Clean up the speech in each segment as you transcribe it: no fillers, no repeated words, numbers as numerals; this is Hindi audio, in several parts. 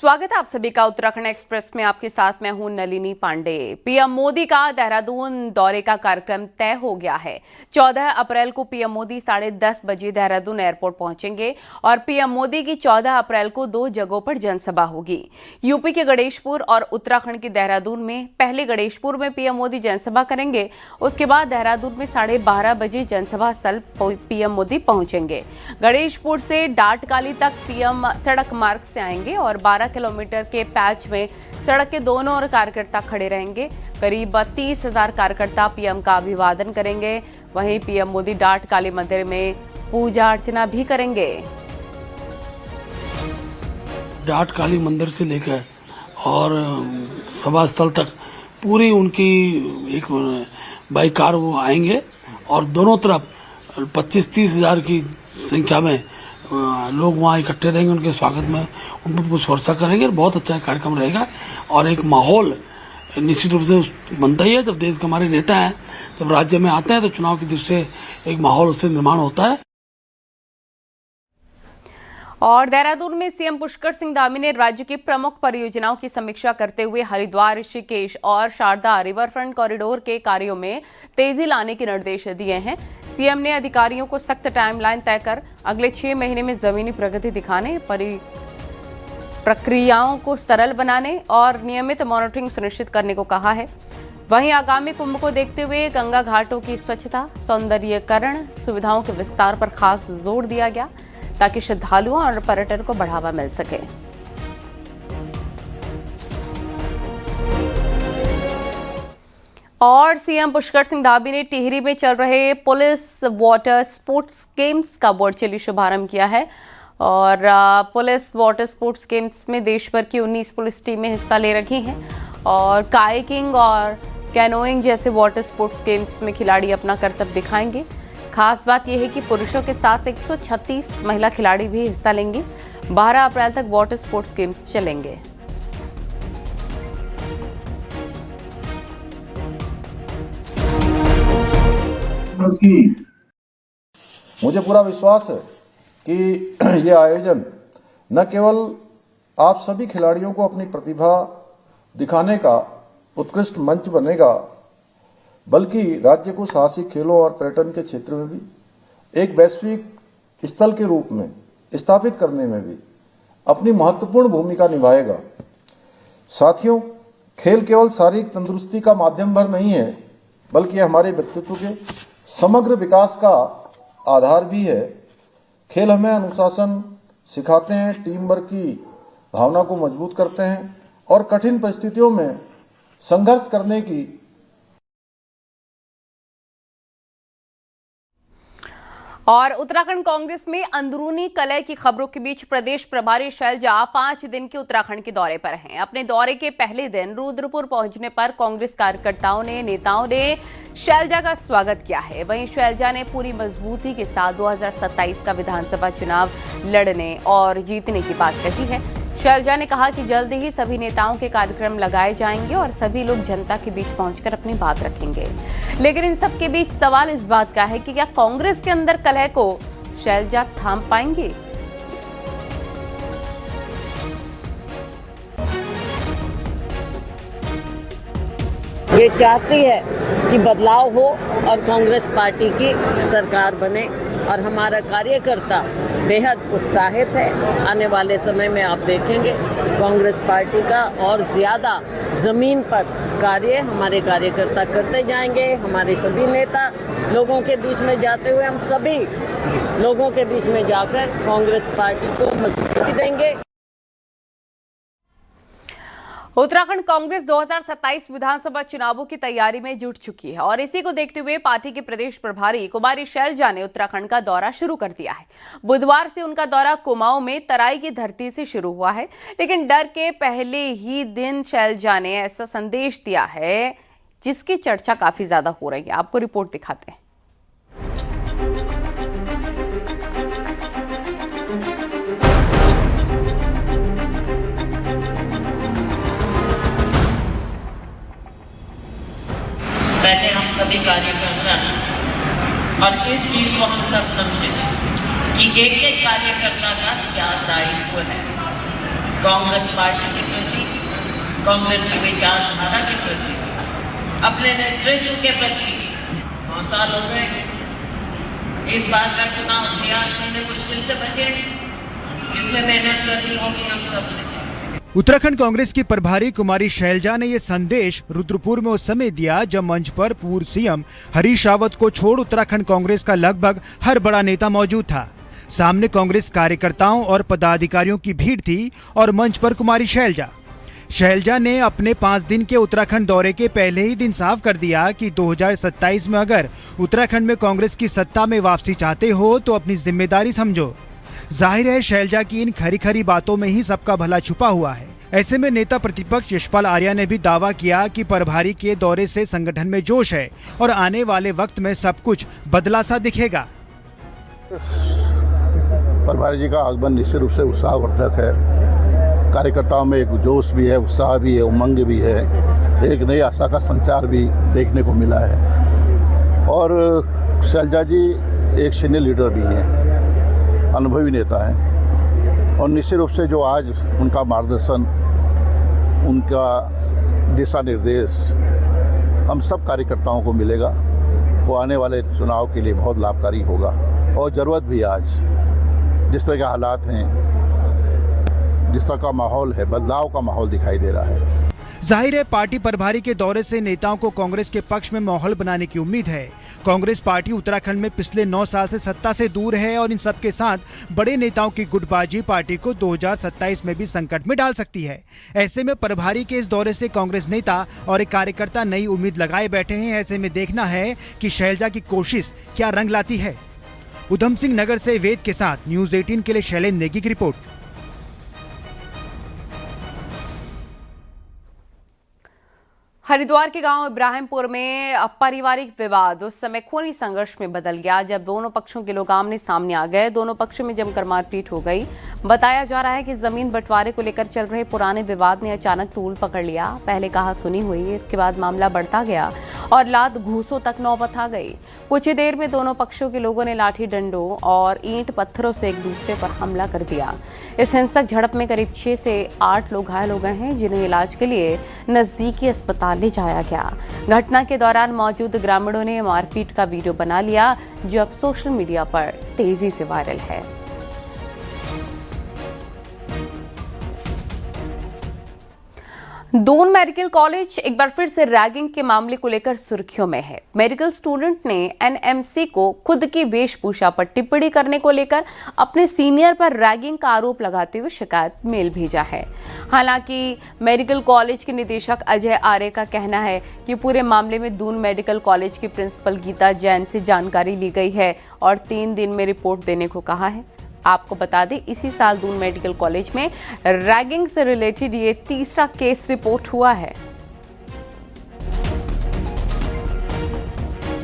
स्वागत है आप सभी का उत्तराखंड एक्सप्रेस में। आपके साथ मैं हूं नलिनी पांडे। पीएम मोदी का देहरादून दौरे का कार्यक्रम तय हो गया है। 14 अप्रैल को पीएम मोदी 10:30 बजे देहरादून एयरपोर्ट पहुंचेंगे और पीएम मोदी की 14 अप्रैल को 2 जगहों पर जनसभा होगी। यूपी के गणेशपुर और उत्तराखंड के देहरादून में। पहले गणेशपुर में पीएम मोदी जनसभा करेंगे, उसके बाद देहरादून में 12:30 बजे जनसभा स्थल पीएम मोदी पहुंचेंगे। गणेशपुर से डाटकाली तक पीएम सड़क मार्ग से आएंगे और 12 किलोमीटर के पैच में सड़क के दोनों ओर कार्यकर्ता खड़े रहेंगे। करीब 30,000 कार्यकर्ता पीएम का अभिवादन करेंगे। वहीं पीएम मोदी डाटकाली मंदिर में पूजा अर्चना भी करेंगे। डाटकाली मंदिर से लेकर और सभा स्थल तक पूरी उनकी एक बाई कार वो आएंगे और दोनों तरफ 25-30 हजार की संख्या में लोग वहाँ इकट्ठे रहेंगे। उनके स्वागत में उन पर कुछ वर्षा करेंगे। बहुत अच्छा कार्यक्रम रहेगा और एक माहौल निश्चित रूप से बनता ही है। जब देश के हमारे नेता हैं, जब राज्य में आते हैं तो चुनाव की दृष्टि से एक माहौल उससे निर्माण होता है। और देहरादून में सीएम पुष्कर सिंह धामी ने राज्य की प्रमुख परियोजनाओं की समीक्षा करते हुए हरिद्वार, ऋषिकेश और शारदा रिवरफ्रंट कॉरिडोर के कार्यों में तेजी लाने के निर्देश दिए हैं। सीएम ने अधिकारियों को सख्त टाइमलाइन तय कर अगले 6 महीने में जमीनी प्रगति दिखाने, प्रक्रियाओं को सरल बनाने और नियमित मॉनिटरिंग सुनिश्चित करने को कहा है। वहीं आगामी कुंभ को देखते हुए गंगा घाटों की स्वच्छता, सौंदर्यीकरण, सुविधाओं के विस्तार पर खास जोर दिया गया ताकि श्रद्धालुओं और पर्यटन को बढ़ावा मिल सके। और सीएम पुष्कर सिंह धामी ने टिहरी में चल रहे पुलिस वाटर स्पोर्ट्स गेम्स का वर्चुअली शुभारंभ किया है। और पुलिस वाटर स्पोर्ट्स गेम्स में देश भर की 19 पुलिस टीमें हिस्सा ले रही हैं और कायाकिंग और कैनोइंग जैसे वाटर स्पोर्ट्स गेम्स में खिलाड़ी अपना करतब दिखाएंगे। खास बात यह है कि पुरुषों के साथ 136 महिला खिलाड़ी भी हिस्सा लेंगे। 12 अप्रैल तक वाटर स्पोर्ट्स गेम्स चलेंगे। मुझे पूरा विश्वास है कि ये आयोजन न केवल आप सभी खिलाड़ियों को अपनी प्रतिभा दिखाने का उत्कृष्ट मंच बनेगा, बल्कि राज्य को साहसिक खेलों और पर्यटन के क्षेत्र में भी एक वैश्विक स्थल के रूप में स्थापित करने में भी अपनी महत्वपूर्ण भूमिका निभाएगा। साथियों, खेल केवल शारीरिक तंदुरुस्ती का माध्यम भर नहीं है, बल्कि हमारे व्यक्तित्व के समग्र विकास का आधार भी है। खेल हमें अनुशासन सिखाते हैं, टीम वर्क की भावना को मजबूत करते हैं और कठिन परिस्थितियों में संघर्ष करने की। और उत्तराखंड कांग्रेस में अंदरूनी कलह की खबरों के बीच प्रदेश प्रभारी शैलजा 5 दिन के उत्तराखंड के दौरे पर हैं। अपने दौरे के पहले दिन रुद्रपुर पहुंचने पर कांग्रेस कार्यकर्ताओं ने, नेताओं ने शैलजा का स्वागत किया है। वहीं शैलजा ने पूरी मजबूती के साथ 2027 का विधानसभा चुनाव लड़ने और जीतने की बात कही है। शैलजा ने कहा कि जल्द ही सभी नेताओं के कार्यक्रम लगाए जाएंगे और सभी लोग जनता के बीच पहुंचकर अपनी बात रखेंगे। लेकिन इन सब के बीच सवाल इस बात का है कि क्या कांग्रेस के अंदर कलह को शैलजा थाम पाएंगे? ये चाहती है कि बदलाव हो और कांग्रेस पार्टी की सरकार बने और हमारा कार्यकर्ता बेहद उत्साहित है। आने वाले समय में आप देखेंगे कांग्रेस पार्टी का और ज़्यादा ज़मीन पर कार्य हमारे कार्यकर्ता करते जाएंगे। हमारे सभी नेता लोगों के बीच में जाते हुए हम सभी लोगों के बीच में जाकर कांग्रेस पार्टी को मजबूती देंगे। उत्तराखंड कांग्रेस 2027 विधानसभा चुनावों की तैयारी में जुट चुकी है और इसी को देखते हुए पार्टी के प्रदेश प्रभारी कुमारी शैलजा ने उत्तराखंड का दौरा शुरू कर दिया है। बुधवार से उनका दौरा कुमाऊं में तराई की धरती से शुरू हुआ है, लेकिन डर के पहले ही दिन शैलजा ने ऐसा संदेश दिया है जिसकी चर्चा काफी ज्यादा हो रही है। आपको रिपोर्ट दिखाते हैं। पहले हम सभी कार्यकर्ता और इस चीज को हम सब समझे कि एक एक कार्यकर्ता का क्या दायित्व है। कांग्रेस पार्टी के प्रति, कांग्रेस की विचारधारा के प्रति, अपने नेतृत्व के प्रति 9 साल हो गए। इस बार का चुनाव 6-8 महीने मुश्किल से बचे, जिसमें मेहनत करनी होगी हम सब ने। उत्तराखंड कांग्रेस की प्रभारी कुमारी शैलजा ने ये संदेश रुद्रपुर में उस समय दिया जब मंच पर पूर्व सीएम हरीश रावत को छोड़ उत्तराखंड कांग्रेस का लगभग हर बड़ा नेता मौजूद था। सामने कांग्रेस कार्यकर्ताओं और पदाधिकारियों की भीड़ थी और मंच पर कुमारी शैलजा ने अपने 5 दिन के उत्तराखंड दौरे के पहले ही दिन साफ कर दिया कि 2027 में अगर उत्तराखंड में कांग्रेस की सत्ता में वापसी चाहते हो तो अपनी जिम्मेदारी समझो। जाहिर है शैलजा की इन खरी खरी बातों में ही सबका भला छुपा हुआ है। ऐसे में नेता प्रतिपक्ष यशपाल आर्या ने भी दावा किया कि प्रभारी के दौरे से संगठन में जोश है और आने वाले वक्त में सब कुछ बदला सा दिखेगा। प्रभारी जी का आगमन निश्चित रूप से उत्साहवर्धक है। कार्यकर्ताओं में एक जोश भी है, उत्साह भी है, उमंग भी है, एक नई आशा का संचार भी देखने को मिला है। और शैलजा जी एक सीनियर लीडर भी हैं, अनुभवी नेता हैं और निश्चित रूप से जो आज उनका मार्गदर्शन, उनका दिशा निर्देश हम सब कार्यकर्ताओं को मिलेगा, वो आने वाले चुनाव के लिए बहुत लाभकारी होगा। और ज़रूरत भी आज जिस तरह के हालात हैं, जिस तरह का माहौल है, बदलाव का माहौल दिखाई दे रहा है। जाहिर है पार्टी प्रभारी के दौरे से नेताओं को कांग्रेस के पक्ष में माहौल बनाने की उम्मीद है। कांग्रेस पार्टी उत्तराखंड में पिछले 9 साल से सत्ता से दूर है और इन सब के साथ बड़े नेताओं की गुटबाजी पार्टी को 2027 में भी संकट में डाल सकती है। ऐसे में प्रभारी के इस दौरे से कांग्रेस नेता और एक कार्यकर्ता नई उम्मीद लगाए बैठे हैं। ऐसे में देखना है कि शैलजा की कोशिश क्या रंग लाती है। उधम सिंह नगर से वेद के साथ न्यूज़ 18 के लिए शैलेंद्र नेगी की रिपोर्ट। हरिद्वार के गांव इब्राहिमपुर में पारिवारिक विवाद उस समय खूनी संघर्ष में बदल गया जब दोनों पक्षों के लोग आमने सामने आ गए। दोनों पक्षों में जमकर मारपीट हो गई। बताया जा रहा है कि जमीन बंटवारे को लेकर चल रहे पुराने विवाद ने अचानक तूल पकड़ लिया। पहले कहा सुनी हुई, इसके बाद मामला बढ़ता गया और लात घूसों तक नौबत आ गई। कुछ ही देर में दोनों पक्षों के लोगों ने लाठी डंडों और ईंट पत्थरों से एक दूसरे पर हमला कर दिया। इस हिंसक झड़प में करीब 6 से 8 लोग घायल हो गए हैं, जिन्हें इलाज के लिए नजदीकी अस्पताल ले जाया गया। घटना के दौरान मौजूद ग्रामीणों ने मारपीट का वीडियो बना लिया, जो अब सोशल मीडिया पर तेजी से वायरल है। दून मेडिकल कॉलेज एक बार फिर से रैगिंग के मामले को लेकर सुर्खियों में है। मेडिकल स्टूडेंट ने एनएमसी को खुद की वेशभूषा पर टिप्पणी करने को लेकर अपने सीनियर पर रैगिंग का आरोप लगाते हुए शिकायत मेल भेजा है। हालांकि मेडिकल कॉलेज के निदेशक अजय आर्य का कहना है कि पूरे मामले में दून मेडिकल कॉलेज की प्रिंसिपल गीता जैन से जानकारी ली गई है और 3 दिन में रिपोर्ट देने को कहा है। आपको बता दें, इसी साल दून मेडिकल कॉलेज में रैगिंग से रिलेटेड ये तीसरा केस रिपोर्ट हुआ है।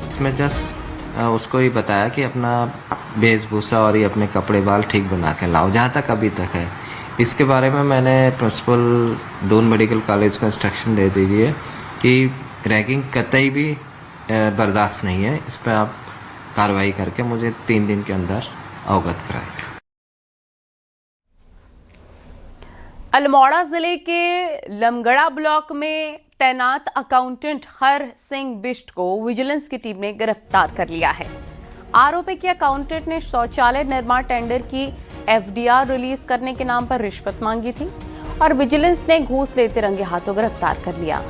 इसमें जस्ट उसको ही बताया कि अपना वेशभूषा और ये अपने कपड़े बाल ठीक बना के लाओ, जहाँ तक अभी तक है। इसके बारे में मैंने प्रिंसिपल दून मेडिकल कॉलेज को इंस्ट्रक्शन दे दीजिए कि रैगिंग कतई भी बर्दाश्त नहीं है। इस पर आप कार्रवाई करके मुझे 3 दिन के अंदर अवगत कराएं। अल्मोड़ा जिले के लमगड़ा ब्लॉक में तैनात अकाउंटेंट हर सिंह बिष्ट को विजिलेंस की टीम ने गिरफ्तार कर लिया है। आरोप है कि अकाउंटेंट ने शौचालय निर्माण टेंडर की एफडीआर रिलीज करने के नाम पर रिश्वत मांगी थी और विजिलेंस ने घूस लेते रंगे हाथों गिरफ्तार कर लिया।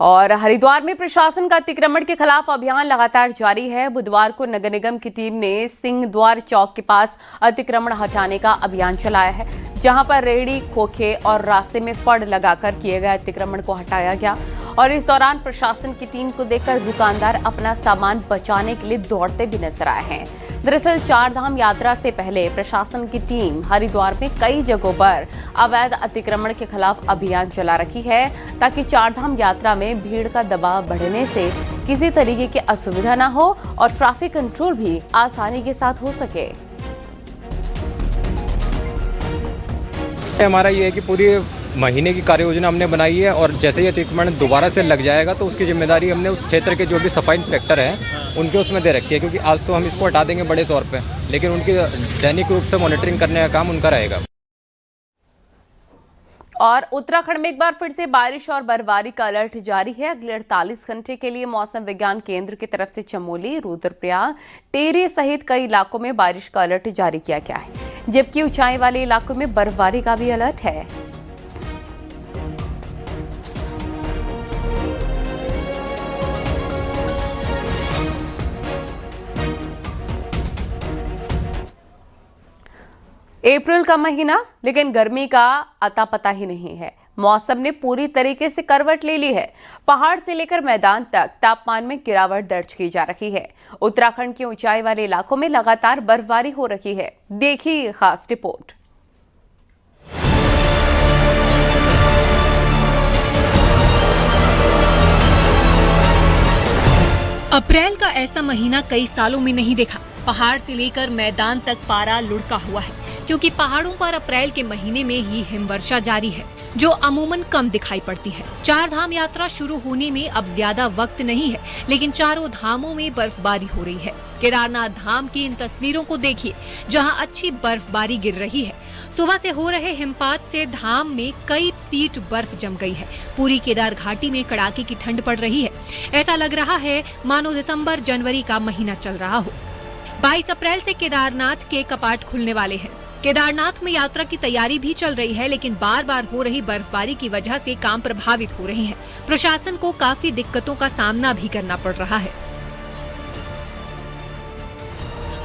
और हरिद्वार में प्रशासन का अतिक्रमण के खिलाफ अभियान लगातार जारी है। बुधवार को नगर निगम की टीम ने सिंहद्वार चौक के पास अतिक्रमण हटाने का अभियान चलाया है, जहां पर रेहड़ी, खोखे और रास्ते में फड़ लगाकर किए गए अतिक्रमण को हटाया गया। और इस दौरान प्रशासन की टीम को देखकर दुकानदार अपना सामान बचाने के लिए दौड़ते भी नजर आए हैं। दरअसल 4 धाम यात्रा से पहले प्रशासन की टीम हरिद्वार में कई जगहों पर अवैध अतिक्रमण के खिलाफ अभियान चला रही है, ताकि 4 धाम यात्रा में भीड़ का दबाव बढ़ने से किसी तरीके की असुविधा न हो और ट्रैफिक कंट्रोल भी आसानी के साथ हो सके। हमारा ये है कि पूरी महीने की कार्य योजना हमने बनाई है और जैसे ये ट्रीटमेंट दोबारा से लग जाएगा तो उसकी जिम्मेदारी हमने उस क्षेत्र के जो भी सफाई इंस्पेक्टर हैं उनके उसमें दे रखी है, क्योंकि आज तो हम इसको हटा देंगे बड़े तौर पे, लेकिन उनकी दैनिक रूप से मॉनिटरिंग करने का काम उनका रहेगा। और उत्तराखंड में एक बार फिर से बारिश और बर्फबारी का अलर्ट जारी है। अगले 48 घंटे के लिए मौसम विज्ञान केंद्र की तरफ से चमोली, रुद्रप्रयाग, टिहरी सहित कई इलाकों में बारिश का अलर्ट जारी किया गया है, जबकि ऊंचाई वाले इलाकों में बर्फबारी का भी अलर्ट है। अप्रैल का महीना, लेकिन गर्मी का अता पता ही नहीं है। मौसम ने पूरी तरीके से करवट ले ली है। पहाड़ से लेकर मैदान तक तापमान में गिरावट दर्ज की जा रही है। उत्तराखंड के ऊंचाई वाले इलाकों में लगातार बर्फबारी हो रही है। देखिए ये खास रिपोर्ट। अप्रैल का ऐसा महीना कई सालों में नहीं देखा। पहाड़ से लेकर मैदान तक पारा लुढ़का हुआ है, क्योंकि पहाड़ों पर अप्रैल के महीने में ही हिमवर्षा जारी है, जो अमूमन कम दिखाई पड़ती है। चार धाम यात्रा शुरू होने में अब ज्यादा वक्त नहीं है, लेकिन चारों धामों में बर्फबारी हो रही है। केदारनाथ धाम की इन तस्वीरों को देखिए, जहां अच्छी बर्फबारी गिर रही है। सुबह से हो रहे हिमपात से धाम में कई फीट बर्फ जम गई है। पूरी केदार घाटी में कड़ाके की ठंड पड़ रही है। ऐसा लग रहा है मानो दिसंबर जनवरी का महीना चल रहा हो। 22 अप्रैल से केदारनाथ के कपाट खुलने वाले हैं। केदारनाथ में यात्रा की तैयारी भी चल रही है, लेकिन बार बार हो रही बर्फबारी की वजह से काम प्रभावित हो रहे हैं। प्रशासन को काफी दिक्कतों का सामना भी करना पड़ रहा है।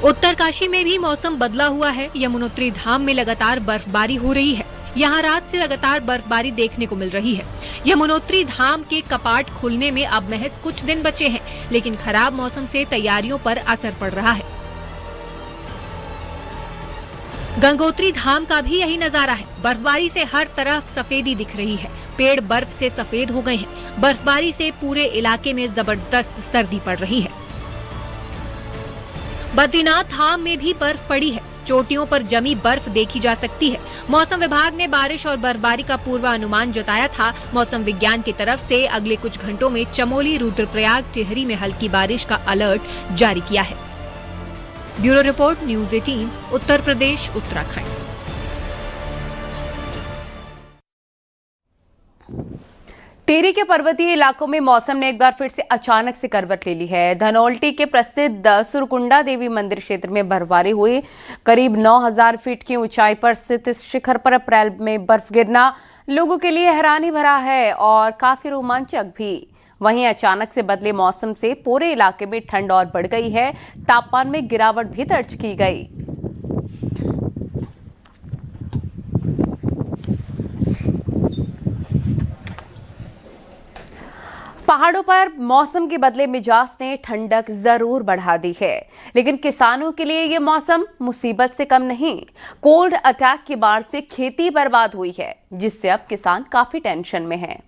उत्तरकाशी में भी मौसम बदला हुआ है। यमुनोत्री धाम में लगातार बर्फबारी हो रही है। यहाँ रात से लगातार बर्फबारी देखने को मिल रही है। यमुनोत्री धाम के कपाट खुलने में अब महज कुछ दिन बचे हैं, लेकिन खराब मौसम से तैयारियों पर असर पड़ रहा है। गंगोत्री धाम का भी यही नजारा है। बर्फबारी से हर तरफ सफेदी दिख रही है। पेड़ बर्फ से सफेद हो गए हैं। बर्फबारी से पूरे इलाके में जबरदस्त सर्दी पड़ रही है। बद्रीनाथ धाम में भी बर्फ पड़ी है। चोटियों पर जमी बर्फ देखी जा सकती है। मौसम विभाग ने बारिश और बर्फबारी का पूर्वानुमान जताया था। मौसम विज्ञान की तरफ से अगले कुछ घंटों में चमोली, रुद्रप्रयाग, टिहरी में हल्की बारिश का अलर्ट जारी किया है। Bureau report, news 18, Uttar Pradesh, Uttarakhand. Tehri के पर्वतीय इलाकों में मौसम ने एक बार फिर से अचानक से करवट ले ली है। धनौल्टी के प्रसिद्ध सुरकुंडा देवी मंदिर क्षेत्र में बर्फबारी हुई। करीब 9000 फीट की ऊंचाई पर स्थित इस शिखर पर अप्रैल में बर्फ गिरना लोगों के लिए हैरानी भरा है और काफी रोमांचक भी। वहीं अचानक से बदले मौसम से पूरे इलाके में ठंड और बढ़ गई है। तापमान में गिरावट भी दर्ज की गई। पहाड़ों पर मौसम के बदले मिजाज ने ठंडक जरूर बढ़ा दी है, लेकिन किसानों के लिए ये मौसम मुसीबत से कम नहीं। कोल्ड अटैक की बाढ़ से खेती बर्बाद हुई है, जिससे अब किसान काफी टेंशन में हैं।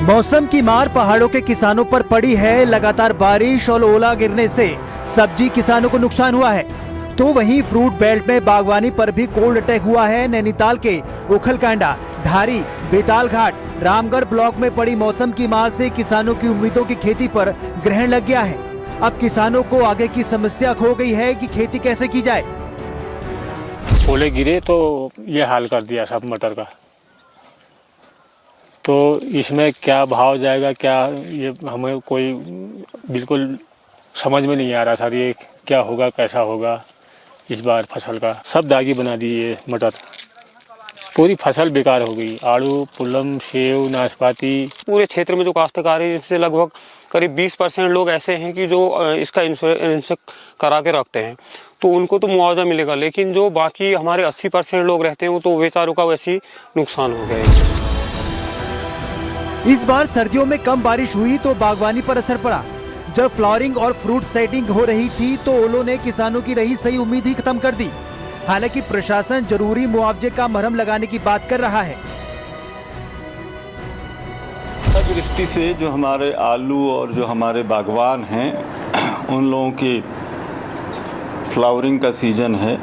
मौसम की मार पहाड़ों के किसानों पर पड़ी है। लगातार बारिश और ओला गिरने से सब्जी किसानों को नुकसान हुआ है, तो वहीं फ्रूट बेल्ट में बागवानी पर भी कोल्ड अटैक हुआ है। नैनीताल के उखलकांडा, धारी, बेताल घाट, रामगढ़ ब्लॉक में पड़ी मौसम की मार से किसानों की उम्मीदों की खेती पर ग्रहण लग गया है। अब किसानों को आगे की समस्या खो गई है कि खेती कैसे की जाए। ओले गिरे तो ये हाल कर दिया सब मटर का, तो इसमें क्या भाव जाएगा, क्या ये हमें कोई बिल्कुल समझ में नहीं आ रहा सर, ये क्या होगा, कैसा होगा इस बार फसल का। सब दागी बना दी ये मटर, पूरी फसल बेकार हो गई। आलू, पुलम, सेव, नाशपाती। पूरे क्षेत्र में जो काश्तकार है, इससे लगभग करीब 20% लोग ऐसे हैं कि जो इसका इंश्योरेंस करा के रखते हैं, तो उनको तो मुआवजा मिलेगा, लेकिन जो बाकी हमारे 80% लोग रहते हैं वो तो बेचारों का वैसे ही नुकसान हो गया है। इस बार सर्दियों में कम बारिश हुई तो बागवानी पर असर पड़ा। जब फ्लावरिंग और फ्रूट सेटिंग हो रही थी तो ओलों ने किसानों की रही सही उम्मीद ही खत्म कर दी। हालांकि प्रशासन जरूरी मुआवजे का मरहम लगाने की बात कर रहा है। दृष्टि से जो हमारे आलू और जो हमारे बागवान हैं, उन लोगों की फ्लावरिंग का सीजन है,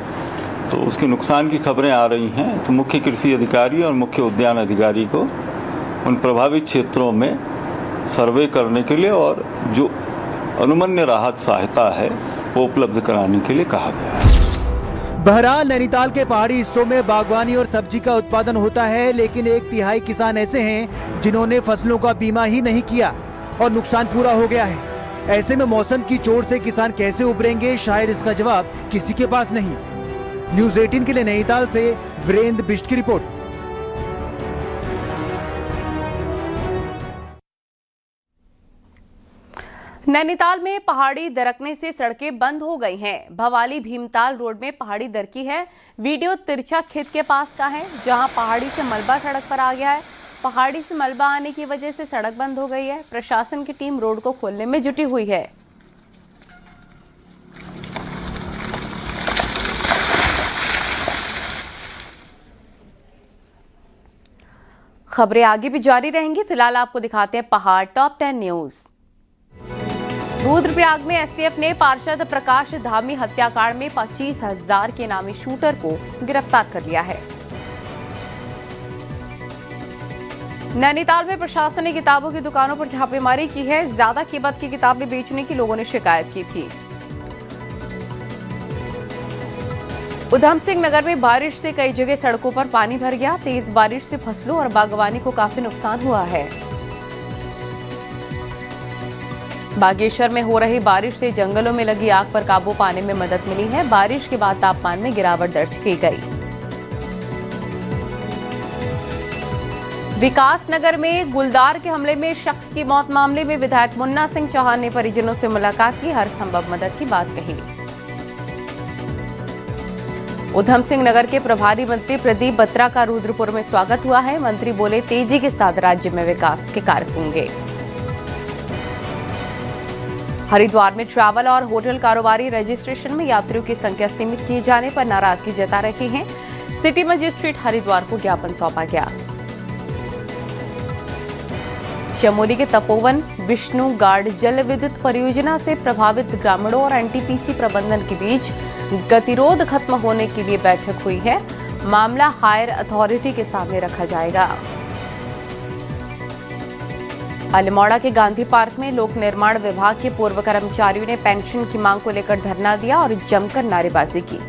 तो उसके नुकसान की खबरें आ रही हैं, तो मुख्य कृषि अधिकारी और मुख्य उद्यान अधिकारी को उन प्रभावित क्षेत्रों में सर्वे करने के लिए और जो अनुमन्य राहत सहायता है वो उपलब्ध कराने के लिए कहा गया है। बहरहाल नैनीताल के पहाड़ी हिस्सों में बागवानी और सब्जी का उत्पादन होता है, लेकिन 1/3 किसान ऐसे हैं जिन्होंने फसलों का बीमा ही नहीं किया और नुकसान पूरा हो गया है। ऐसे में मौसम की चोट से किसान कैसे उबरेंगे, शायद इसका जवाब किसी के पास नहीं। न्यूज़ 18 के लिए नैनीताल से वीरेंद्र बिष्ट की रिपोर्ट। नैनीताल में पहाड़ी दरकने से सड़कें बंद हो गई हैं। भवाली भीमताल रोड में पहाड़ी दरकी है। वीडियो तिरछा खेत के पास का है, जहां पहाड़ी से मलबा सड़क पर आ गया है। पहाड़ी से मलबा आने की वजह से सड़क बंद हो गई है। प्रशासन की टीम रोड को खोलने में जुटी हुई है। खबरें आगे भी जारी रहेंगी। फिलहाल आपको दिखाते हैं पहाड़ टॉप 10 न्यूज। रुद्रप्रयाग में एसटीएफ ने पार्षद प्रकाश धामी हत्याकांड में 25,000 के नामी शूटर को गिरफ्तार कर लिया है। नैनीताल में प्रशासन ने किताबों की दुकानों पर छापेमारी की है। ज्यादा कीमत की किताबें बेचने की लोगों ने शिकायत की थी। उधम सिंह नगर में बारिश से कई जगह सड़कों पर पानी भर गया। तेज बारिश से फसलों और बागवानी को काफी नुकसान हुआ है। बागेश्वर में हो रही बारिश से जंगलों में लगी आग पर काबू पाने में मदद मिली है। बारिश के बाद तापमान में गिरावट दर्ज की गई। विकास नगर में गुलदार के हमले में शख्स की मौत मामले में विधायक मुन्ना सिंह चौहान ने परिजनों से मुलाकात की, हर संभव मदद की बात कही। उधम सिंह नगर के प्रभारी मंत्री प्रदीप बत्रा का रुद्रपुर में स्वागत हुआ है। मंत्री बोले, तेजी के साथ राज्य में विकास के कार्य होंगे। हरिद्वार में ट्रैवल और होटल कारोबारी रजिस्ट्रेशन में यात्रियों की संख्या सीमित किए जाने पर नाराजगी जता रहे हैं। सिटी मजिस्ट्रेट हरिद्वार को ज्ञापन सौंपा गया। चमोली के तपोवन विष्णु गार्ड जल विद्युत परियोजना से प्रभावित ग्रामीणों और एनटीपीसी प्रबंधन के बीच गतिरोध खत्म होने के लिए बैठक हुई है। मामला हायर अथॉरिटी के सामने रखा जाएगा। अल्मोड़ा के गांधी पार्क में लोक निर्माण विभाग के पूर्व कर्मचारियों ने पेंशन की मांग को लेकर धरना दिया और जमकर नारेबाजी की।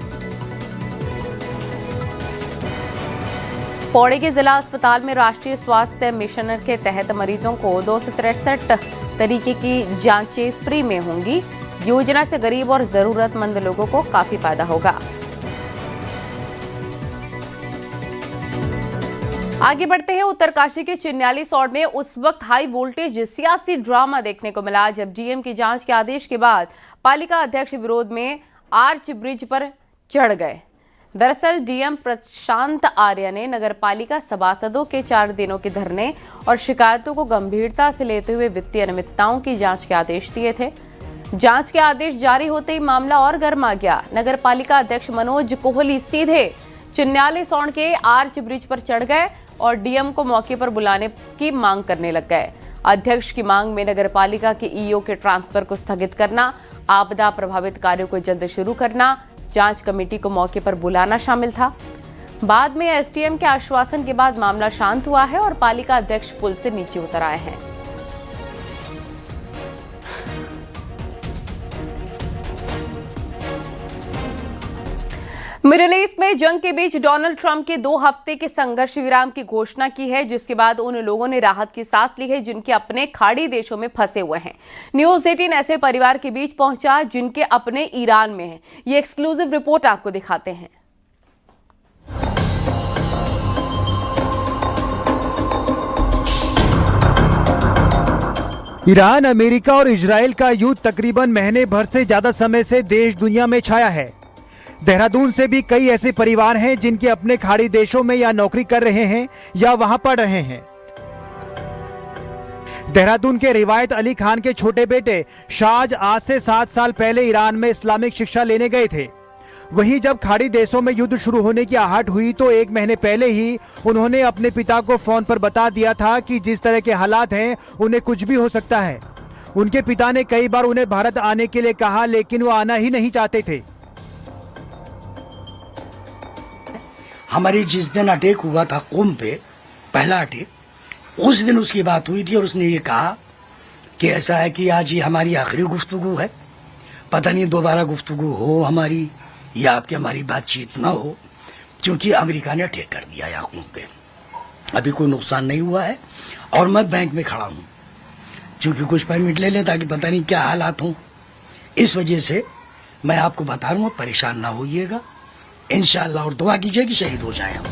पौड़ी के जिला अस्पताल में राष्ट्रीय स्वास्थ्य मिशन के तहत मरीजों को 263 तरीके की जांचें फ्री में होंगी। योजना से गरीब और जरूरतमंद लोगों को काफी फायदा होगा। आगे बढ़ते हैं। उत्तरकाशी के चिन्याली सौड़ में उस वक्त हाई वोल्टेज सियासी ड्रामा देखने को मिला जब डीएम की जांच के आदेश के बाद पालिका अध्यक्ष विरोध में आर्च ब्रिज पर चढ़ गए। दरअसल डीएम प्रशांत आर्य ने नगर पालिका सभासदों के 4 दिनों के धरने और शिकायतों को गंभीरता से लेते हुए वित्तीय अनियमितताओं की जांच के आदेश दिए थे। जांच के आदेश जारी होते ही मामला और गर्मा गया। नगर पालिका अध्यक्ष मनोज कोहली सीधे चिन्याली सौड़ के आर्च ब्रिज पर चढ़ गए और डीएम को मौके पर बुलाने की मांग करने लग गए। अध्यक्ष की मांग में नगरपालिका के ईओ के ट्रांसफर को स्थगित करना, आपदा प्रभावित कार्यों को जल्द शुरू करना, जांच कमेटी को मौके पर बुलाना शामिल था। बाद में एसडीएम के आश्वासन के बाद मामला शांत हुआ है और पालिका अध्यक्ष पुल से नीचे उतर आए हैं। मिडिल ईस्ट में जंग के बीच डोनाल्ड ट्रंप के 2 हफ्ते के संघर्ष विराम की घोषणा की है, जिसके बाद उन लोगों ने राहत की सांस ली है जिनके अपने खाड़ी देशों में फंसे हुए हैं। न्यूज़ 18 ऐसे परिवार के बीच पहुंचा जिनके अपने ईरान में हैं। ये एक्सक्लूसिव रिपोर्ट आपको दिखाते हैं। ईरान, अमेरिका और इजराइल का युद्ध तकरीबन महीने भर से ज्यादा समय से देश दुनिया में छाया है। देहरादून से भी कई ऐसे परिवार हैं जिनके अपने खाड़ी देशों में या नौकरी कर रहे हैं या वहां पढ़ रहे हैं। देहरादून के रिवायत अली खान के छोटे बेटे शाज आज से 7 साल पहले ईरान में इस्लामिक शिक्षा लेने गए थे। वहीं जब खाड़ी देशों में युद्ध शुरू होने की आहट हुई तो 1 महीने पहले ही उन्होंने अपने पिता को फोन पर बता दिया था कि जिस तरह के हालात हैं उन्हें कुछ भी हो सकता है। उनके पिता ने कई बार उन्हें भारत आने के लिए कहा, लेकिन वो आना ही नहीं चाहते थे। हमारी जिस दिन अटैक हुआ था कोम पे, पहला अटैक, उस दिन उसकी बात हुई थी और उसने ये कहा कि ऐसा है कि आज ये हमारी आखिरी गुफ्तगू है, पता नहीं दोबारा गुफ्तगू हो हमारी या आपकी हमारी बातचीत ना हो, क्योंकि अमेरिका ने अटैक कर दिया याकूब पे। अभी कोई नुकसान नहीं हुआ है और मैं बैंक में खड़ा हूँ, क्योंकि कुछ परमिट ले लें ताकि पता नहीं क्या हालात हों। इस वजह से मैं आपको बता रहा हूँ, परेशान ना होइएगा इंशाअल्लाह, और दुआ कीजिए कि शहीद हो जाए हम।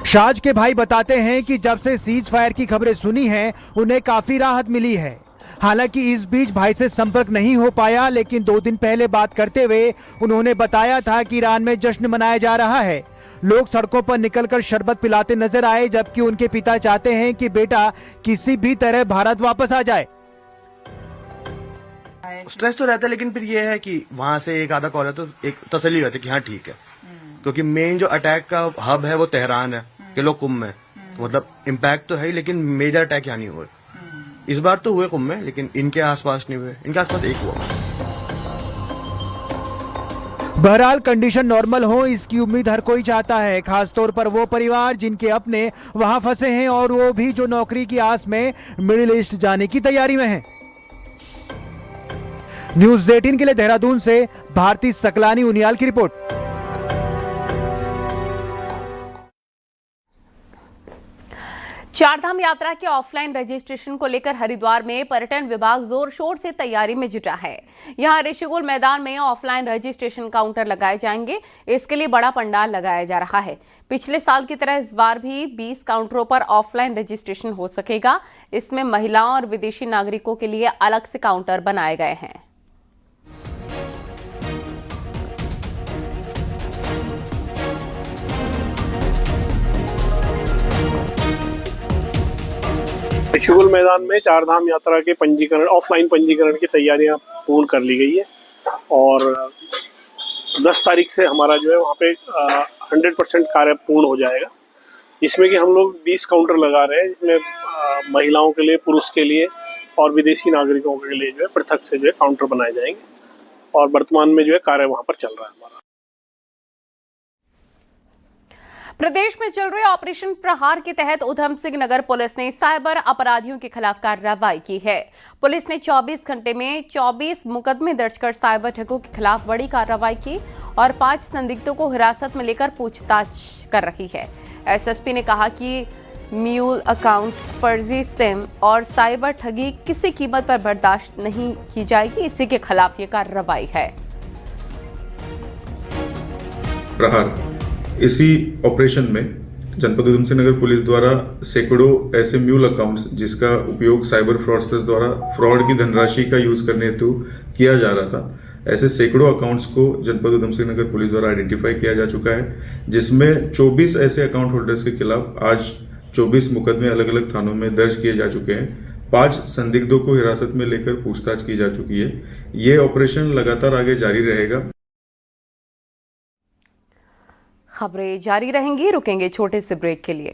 शाज के भाई बताते हैं कि जब से सीज फायर की खबरें सुनी हैं, उन्हें काफी राहत मिली है। हालांकि इस बीच भाई से संपर्क नहीं हो पाया, लेकिन 2 दिन पहले बात करते हुए उन्होंने बताया था कि ईरान में जश्न मनाया जा रहा है। लोग सड़कों पर निकलकर शरबत पिलाते नजर आए, जबकि उनके पिता चाहते हैं कि बेटा किसी भी तरह भारत वापस आ जाए। स्ट्रेस तो रहता है, लेकिन फिर ये है कि वहां से एक आधा कॉल है तो एक तसल्ली होती है कि हाँ ठीक है, क्योंकि मेन जो अटैक का हब है वो तेहरान है, किलो कुम में, तो मतलब इम्पैक्ट तो है ही, लेकिन मेजर अटैक यहाँ नहीं हुए। इस बार तो हुए कुम में, लेकिन इनके आसपास नहीं हुए, इनके आसपास एक हुआ। बहरहाल कंडीशन नॉर्मल हो, इसकी उम्मीद हर कोई चाहता है, खासतौर पर वो परिवार जिनके अपने वहां फंसे हैं और वो भी जो नौकरी की आस में मिडिल ईस्ट जाने की तैयारी में हैं। न्यूज़ 18 के लिए देहरादून से भारती सकलानी उनियाल की रिपोर्ट। चारधाम यात्रा के ऑफलाइन रजिस्ट्रेशन को लेकर हरिद्वार में पर्यटन विभाग जोर शोर से तैयारी में जुटा है। यहां ऋषिकुल मैदान में ऑफलाइन रजिस्ट्रेशन काउंटर लगाए जाएंगे। इसके लिए बड़ा पंडाल लगाया जा रहा है। पिछले साल की तरह इस बार भी 20 काउंटरों पर ऑफलाइन रजिस्ट्रेशन हो सकेगा। इसमें महिलाओं और विदेशी नागरिकों के लिए अलग से काउंटर बनाए गए हैं। ऋषिकुल मैदान में चारधाम यात्रा के पंजीकरण, ऑफलाइन पंजीकरण की तैयारियां पूर्ण कर ली गई है और 10 तारीख से हमारा जो है वहाँ पे 100% कार्य पूर्ण हो जाएगा, जिसमें कि हम लोग 20 काउंटर लगा रहे हैं, जिसमें महिलाओं के लिए, पुरुष के लिए और विदेशी नागरिकों के लिए जो है पृथक से जो है काउंटर बनाए जाएंगे और वर्तमान में जो है कार्य वहाँ पर चल रहा है हमारा। प्रदेश में चल रहे ऑपरेशन प्रहार के तहत उधम सिंह नगर पुलिस ने साइबर अपराधियों के खिलाफ कार्रवाई की है। पुलिस ने 24 घंटे में 24 मुकदमे दर्ज कर साइबर ठगों के खिलाफ बड़ी कार्रवाई की और 5 संदिग्धों को हिरासत में लेकर पूछताछ कर रही है। एसएसपी ने कहा कि म्यूल अकाउंट, फर्जी सिम और साइबर ठगी किसी कीमत पर बर्दाश्त नहीं की जाएगी। इसी के खिलाफ ये कार्रवाई है। प्रहार इसी ऑपरेशन में जनपद उधम सिंह नगर पुलिस द्वारा सैकड़ों ऐसे म्यूल अकाउंट्स जिसका उपयोग साइबर फ्रॉडस्टर्स द्वारा फ्रॉड की धनराशि का यूज करने हेतु किया जा रहा था, ऐसे सैकड़ों अकाउंट्स को जनपद उधम सिंह नगर पुलिस द्वारा आइडेंटिफाई किया जा चुका है, जिसमें 24 ऐसे अकाउंट होल्डर्स के खिलाफ आज 24 मुकदमे अलग अलग थानों में दर्ज किए जा चुके हैं। 5 संदिग्धों को हिरासत में लेकर पूछताछ की जा चुकी है। ये ऑपरेशन लगातार आगे जारी रहेगा। खबरें जारी रहेंगी, रुकेंगे छोटे से ब्रेक के लिए।